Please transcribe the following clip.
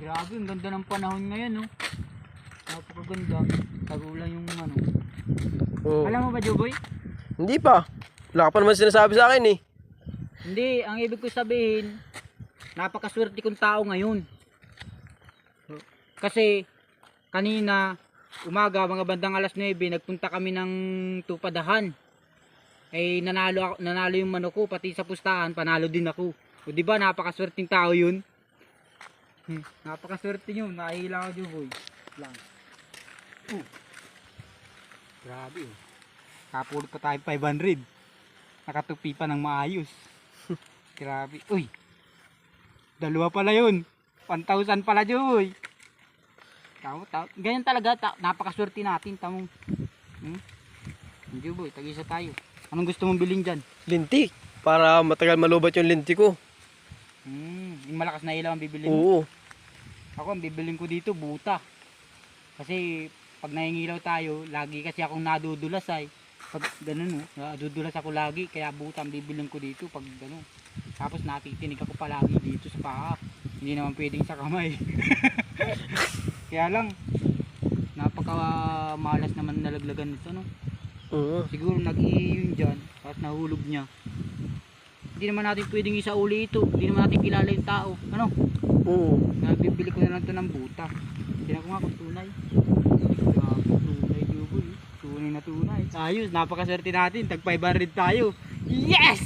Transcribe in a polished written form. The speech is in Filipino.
Grabe, ang ganda ng panahon ngayon, no? Napakaganda. Tagulan yung ano. Oo. Alam mo ba, Joboy? Hindi pa. Wala ka pa naman sinasabi sa akin eh. Hindi, ang ibig ko sabihin, napakaswerte kong tao ngayon. Kasi, kanina, umaga, mga bandang alas 9, nagpunta kami ng tupadahan. Eh, nanalo yung manok ko, pati sa pustahan, panalo din ako. O diba, napakaswerteng tao yun? Napakaswerte yun, nakahila ko, Joboy. Lang. Grabe oh. Kapulot pa tayo 500. Nakatupi pa ng maayos. Grabe. Uy. Dalawa pala yun. 1,000 pala, Joy. Ganyan talaga. Napakaswerte natin. Tamo. Joy, tag-isa tayo. Anong gusto mong bilhin dyan? Linti. Para matagal malubat yung linti ko. Yung malakas na ilaw ang bibilin mo. Oo. Ako ang bibilin ko dito, buta. Kasi pag nahingilaw tayo, lagi kasi akong nadudulas ay. Pag ganun, nadudulas ako lagi, kaya buta ang bibilin ko dito pag ganun. Tapos natitinig ako palagi dito sa paa. Hindi naman pwedeng sa kamay. Kaya lang, napaka-malas naman nalaglagan nito, no? Oo. Siguro nag-iyon dyan, tapos nahulog niya. Hindi naman natin pwedeng isauli ito. Hindi naman natin kilala yung tao. Ano? Oo. Nabibili ko na lang ito ng buta. Tingnan ko nga kung tunay. Tunay, Joboy. Tunay na tunay. Ayos, napakaswerte natin. Tag 500 tayo. Yes!